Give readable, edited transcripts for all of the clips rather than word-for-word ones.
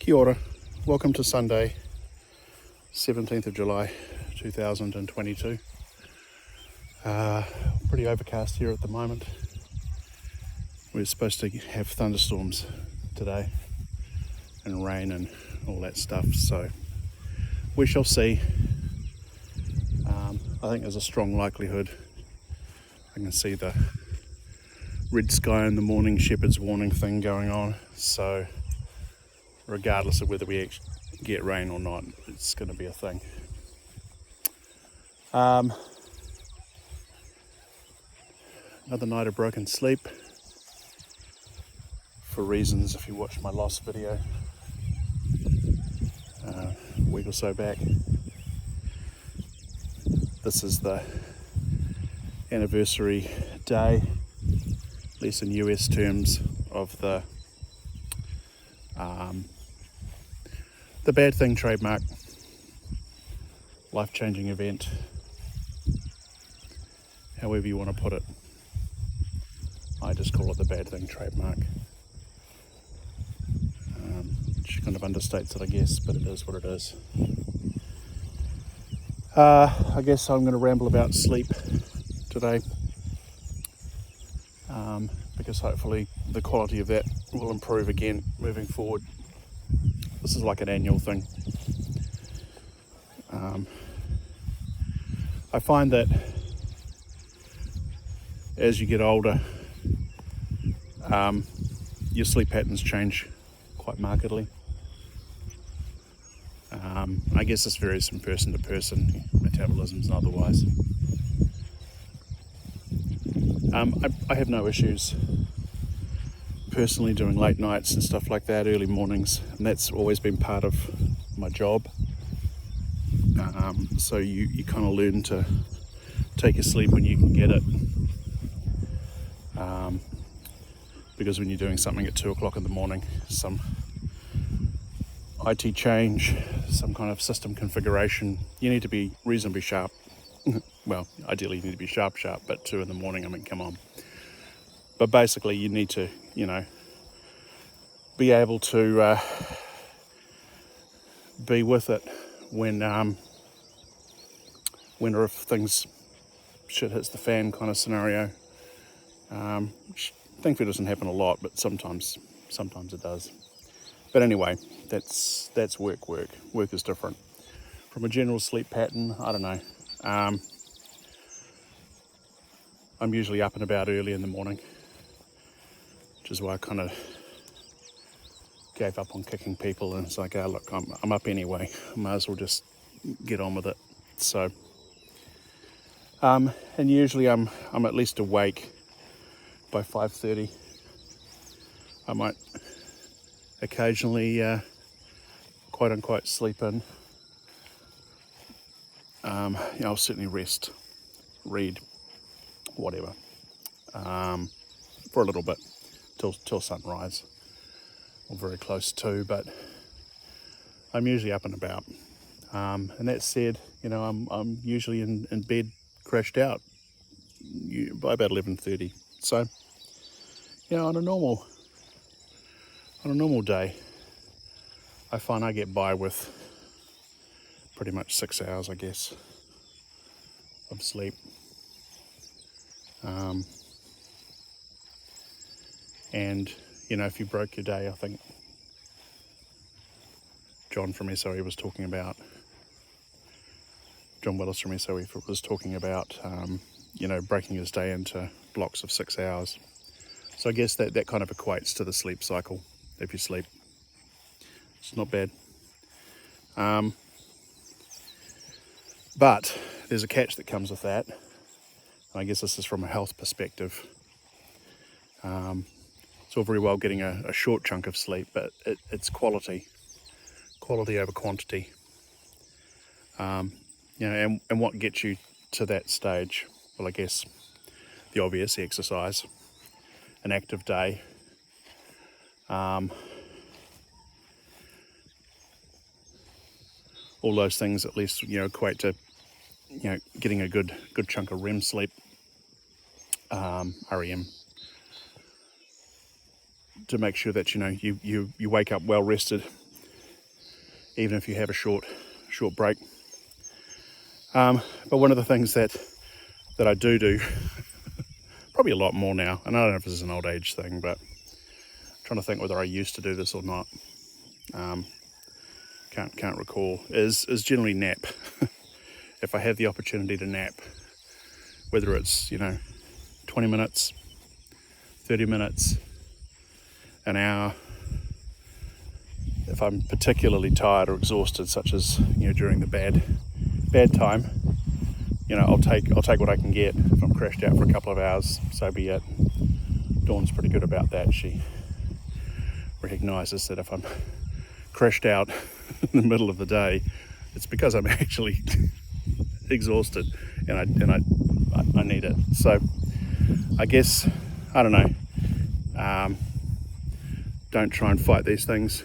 Kia ora. Welcome to Sunday, 17th of July 2022. Pretty overcast here at the moment. We're supposed to have thunderstorms today and rain and all that stuff, so we shall see. I think there's a strong likelihood. I can see the red sky in the morning shepherd's warning thing going on, so regardless of whether we get rain or not, it's going to be a thing. Another night of broken sleep for reasons, if you watched my last video a week or so back. This is the anniversary day, at least in US terms, of the bad thing trademark, life-changing event, however you want to put it. I just call it the bad thing trademark, which kind of understates it, I guess, but it is what it is. I guess I'm going to ramble about sleep today, because hopefully the quality of that will improve again moving forward. This is like an annual thing. I find that as you get older, your sleep patterns change quite markedly. I guess this varies from person to person, metabolisms and otherwise. I have no issues personally doing late nights and stuff like that, early mornings, and that's always been part of my job. So you kind of learn to take your sleep when you can get it, because when you're doing something at 2 o'clock in the morning, some IT change, some kind of system configuration, you need to be reasonably sharp. Well, ideally you need to be sharp, but 2 in the morning, I mean, come on. But basically you need to, be able to be with it when or if things, shit hits the fan kind of scenario. Which thankfully doesn't happen a lot, but sometimes it does. But anyway, that's work. Work is different. From a general sleep pattern, I don't know. I'm usually up and about early in the morning, which is why I kind of gave up on kicking people, and it's like, oh look, I'm up anyway. I might as well just get on with it. So, and usually I'm at least awake by 5:30. I might occasionally, quote unquote, sleep in. I'll certainly rest, read, whatever, for a little bit till sunrise, or very close to. But I'm usually up and about. And that said, I'm usually in bed, crashed out by about 11:30. So, on a normal day, I find I get by with pretty much 6 hours, I guess, of sleep. And if you broke your day, I think John Willis from SOE was talking about, breaking his day into blocks of 6 hours. So I guess that kind of equates to the sleep cycle. If you sleep, it's not bad. But there's a catch that comes with that. I guess this is from a health perspective. It's all very well getting a short chunk of sleep, but it's quality over quantity. And what gets you to that stage? Well, I guess the obvious: exercise, an active day, all those things at least equate to getting a good chunk of REM sleep, REM, to make sure that you wake up well rested even if you have a short break. But one of the things that I do probably a lot more now, and I don't know if this is an old age thing, but I'm trying to think whether I used to do this or not. Can't recall. Is generally nap. If I have the opportunity to nap, whether it's 20 minutes, 30 minutes, an hour. If I'm particularly tired or exhausted, such as during the bad time, I'll take what I can get. If I'm crashed out for a couple of hours, so be it. Dawn's pretty good about that. She recognises that if I'm crashed out in the middle of the day, it's because I'm actually exhausted and I need it. So I guess, I don't know, don't try and fight these things.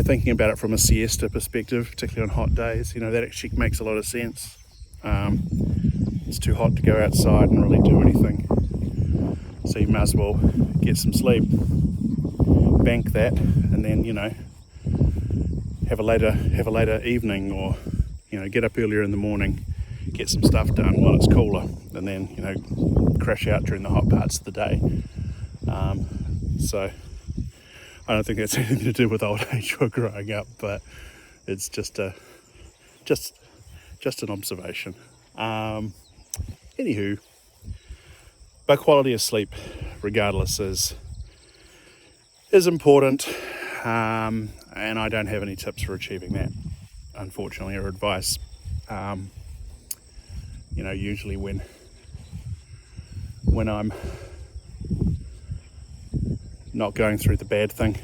Thinking about it from a siesta perspective, particularly on hot days, that actually makes a lot of sense. It's too hot to go outside and really do anything, so you might as well get some sleep, bank that, and then have a later evening, or get up earlier in the morning, get some stuff done while it's cooler, and then crash out during the hot parts of the day. So I don't think that's anything to do with old age or growing up, but it's just an observation. Anywho, but quality of sleep, regardless, is important, and I don't have any tips for achieving that, unfortunately, or advice. Usually when I'm not going through the bad thing,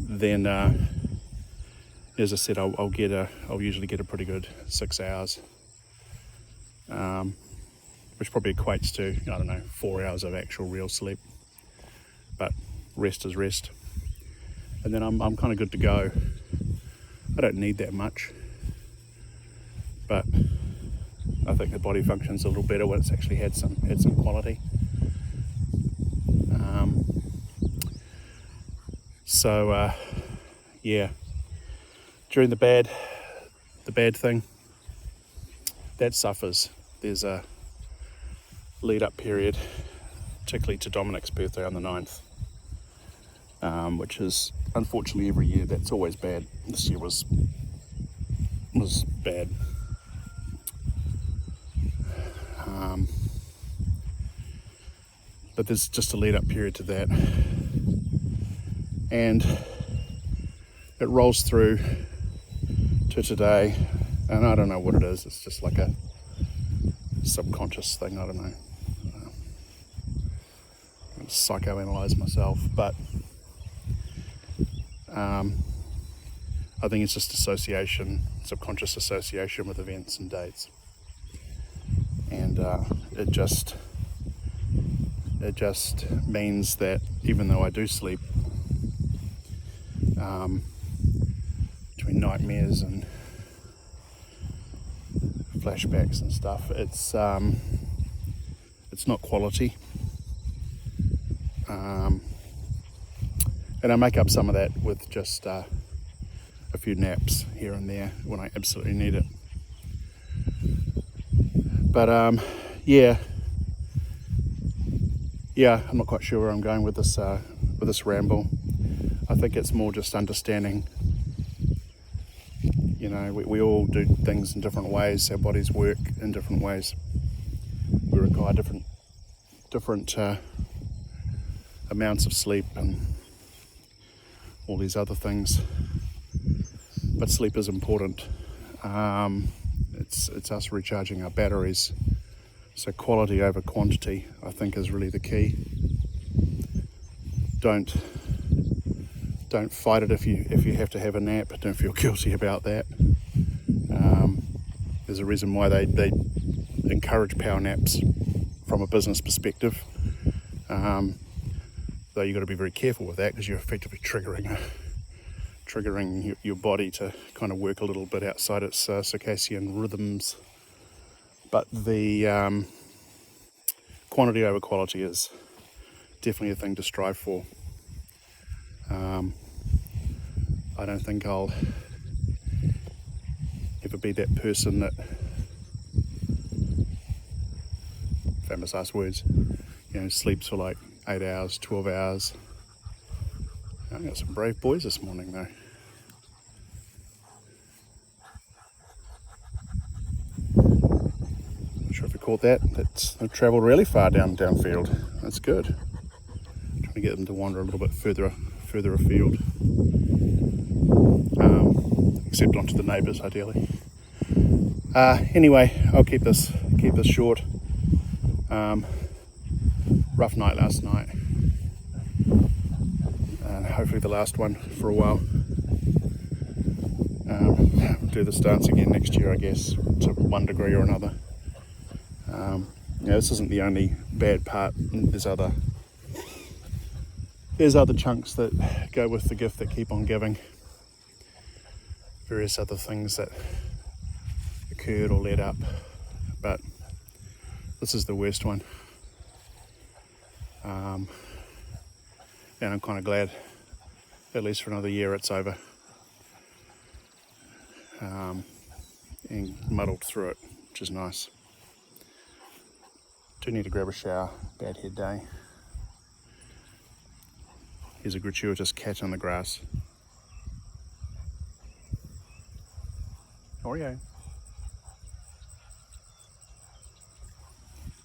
then as I said, I'll usually get a pretty good 6 hours, which probably equates to 4 hours of actual real sleep, but rest is rest, and then I'm kind of good to go. I don't need that much, but I think the body functions a little better when it's actually had some quality. During the bad thing, that suffers. There's a lead up period, particularly to Dominic's birthday on the 9th, which is unfortunately every year. That's always bad. This year was bad. But there's just a lead up period to that, and it rolls through to today, and I don't know what it is. It's just like a subconscious thing. I don't know. I'm gonna psychoanalyze myself, but I think it's just subconscious association with events and dates, and it just means that even though I do sleep, between nightmares and flashbacks and stuff, it's not quality, and I make up some of that with just a few naps here and there when I absolutely need it. But I'm not quite sure where I'm going with this ramble. I think it's more just understanding, we all do things in different ways. Our bodies work in different ways. We require different amounts of sleep and all these other things. But sleep is important. It's us recharging our batteries. So quality over quantity, I think, is really the key. Don't fight it if you have to have a nap. Don't feel guilty about that. There's a reason why they encourage power naps from a business perspective. Though you've got to be very careful with that, because you're effectively triggering your body to kind of work a little bit outside its circadian rhythms. But the quantity over quality is definitely a thing to strive for. I don't think I'll ever be that person that, famous last words, sleeps for like 8 hours, 12 hours. I got some brave boys this morning though. Not sure if you caught that. They've travelled really far downfield. That's good. Trying to get them to wander a little bit further afield, except onto the neighbours ideally. Anyway, I'll keep this short. Rough night last night, and hopefully the last one for a while. Do this dance again next year, I guess, to one degree or another. This isn't the only bad part. There's other chunks that go with the gift that keep on giving. Various other things that occurred or led up, but this is the worst one. And I'm kind of glad, at least for another year, it's over. And muddled through it, which is nice. Do need to grab a shower. Bad head day. Here's a gratuitous cat on the grass. Oreo.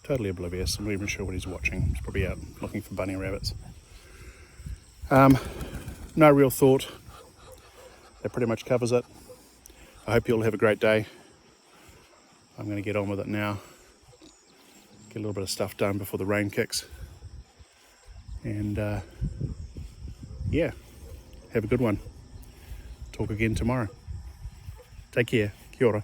Totally oblivious. I'm not even sure what he's watching. He's probably out looking for bunny rabbits. No real thought. That pretty much covers it. I hope you all have a great day. I'm going to get on with it now. Get a little bit of stuff done before the rain kicks. And yeah, have a good one. Talk again tomorrow. Take care. Kia ora.